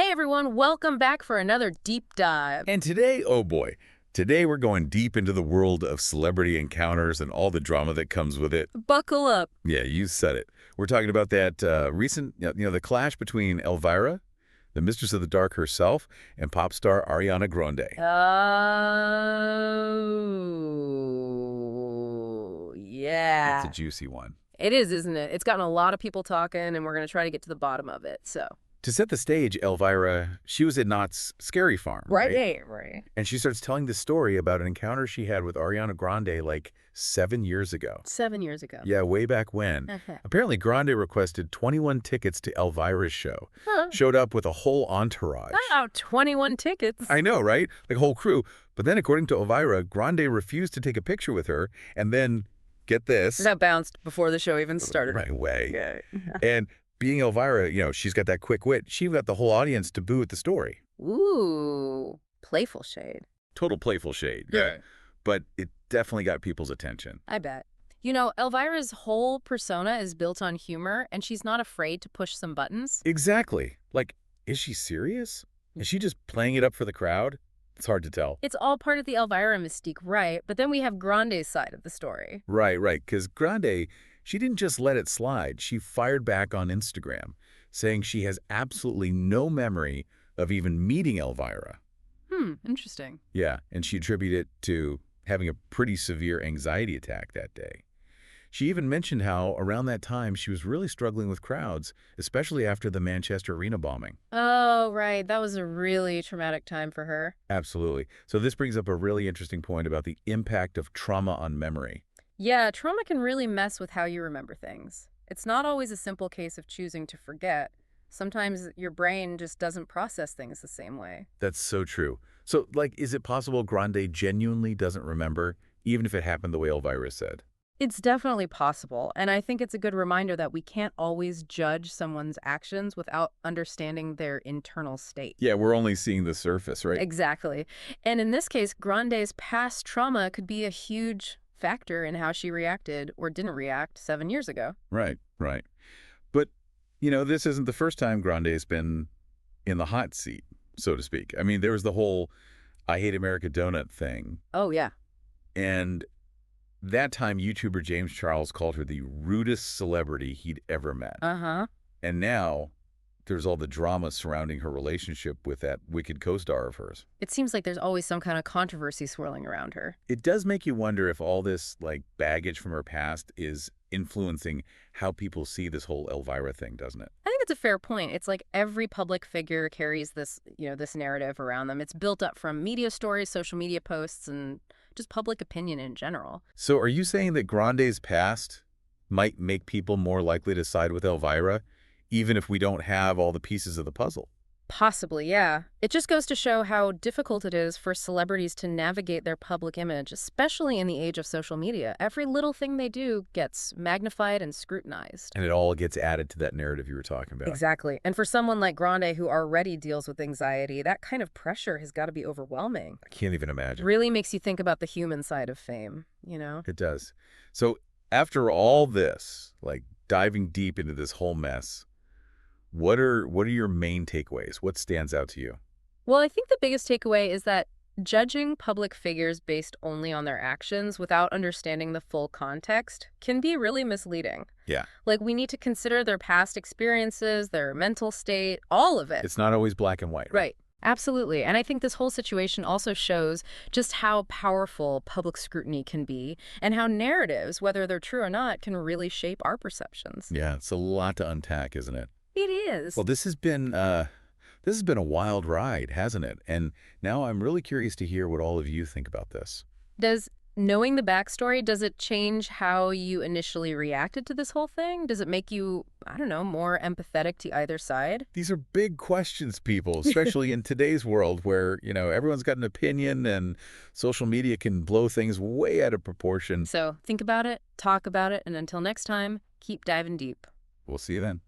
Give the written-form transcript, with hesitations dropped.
Hey everyone, welcome back for another deep dive. And today, oh boy, today we're going deep into the world of celebrity encounters and all the drama that comes with it. Buckle up. Yeah, you said it. We're talking about that recent, the clash between Elvira, the Mistress of the Dark herself, and pop star Ariana Grande. Oh, yeah. It's a juicy one. It is, isn't it? It's gotten a lot of people talking, and we're going to try to get to the bottom of it, so. To set the stage, Elvira, she was at Knott's Scary Farm, right? Right. And she starts telling this story about an encounter she had with Ariana Grande like 7 years ago. 7 years ago. Yeah, way back when. Apparently, Grande requested 21 tickets to Elvira's show. Huh. Showed up with a whole entourage. Wow, 21 tickets. I know, right? Like a whole crew. But then, according to Elvira, Grande refused to take a picture with her, and then, get this. That bounced before the show even started. Right away. Yeah. And being Elvira, she's got that quick wit. She got the whole audience to boo at the story. Ooh, playful shade. Total playful shade. Yeah. But it definitely got people's attention. I bet. You know, Elvira's whole persona is built on humor, and she's not afraid to push some buttons. Exactly. Like, is she serious? Is she just playing it up for the crowd? It's hard to tell. It's all part of the Elvira mystique, right? But then we have Grande's side of the story. Right. Because Grande, she didn't just let it slide. She fired back on Instagram, saying she has absolutely no memory of even meeting Elvira. Interesting. Yeah, and she attributed it to having a pretty severe anxiety attack that day. She even mentioned how, around that time, she was really struggling with crowds, especially after the Manchester Arena bombing. Oh, right. That was a really traumatic time for her. Absolutely. So this brings up a really interesting point about the impact of trauma on memory. Yeah, trauma can really mess with how you remember things. It's not always a simple case of choosing to forget. Sometimes your brain just doesn't process things the same way. That's so true. So, is it possible Grande genuinely doesn't remember, even if it happened the way Elvira said? It's definitely possible, and I think it's a good reminder that we can't always judge someone's actions without understanding their internal state. Yeah, we're only seeing the surface, right? Exactly. And in this case, Grande's past trauma could be a huge factor in how she reacted or didn't react 7 years ago. Right. But, this isn't the first time Grande's been in the hot seat, so to speak. I mean, there was the whole I Hate America Donut thing. Oh, yeah. And that time, YouTuber James Charles called her the rudest celebrity he'd ever met. Uh-huh. And now there's all the drama surrounding her relationship with that wicked co-star of hers. It seems like there's always some kind of controversy swirling around her. It does make you wonder if all this, baggage from her past is influencing how people see this whole Elvira thing, doesn't it? I think it's a fair point. It's like every public figure carries this, this narrative around them. It's built up from media stories, social media posts, and just public opinion in general. So are you saying that Grande's past might make people more likely to side with Elvira, even if we don't have all the pieces of the puzzle? Possibly, yeah. It just goes to show how difficult it is for celebrities to navigate their public image, especially in the age of social media. Every little thing they do gets magnified and scrutinized. And it all gets added to that narrative you were talking about. Exactly. And for someone like Grande who already deals with anxiety, that kind of pressure has got to be overwhelming. I can't even imagine. Really makes you think about the human side of fame, It does. So after all this, diving deep into this whole mess, what are your main takeaways? What stands out to you? Well, I think the biggest takeaway is that judging public figures based only on their actions without understanding the full context can be really misleading. Yeah. We need to consider their past experiences, their mental state, all of it. It's not always black and white. Right. Absolutely. And I think this whole situation also shows just how powerful public scrutiny can be and how narratives, whether they're true or not, can really shape our perceptions. Yeah, it's a lot to unpack, isn't it? It is. Well, this has been a wild ride, hasn't it? And now I'm really curious to hear what all of you think about this. Does knowing the backstory, does it change how you initially reacted to this whole thing? Does it make you, more empathetic to either side? These are big questions, people, especially in today's world where, everyone's got an opinion and social media can blow things way out of proportion. So think about it, talk about it, and until next time, keep diving deep. We'll see you then.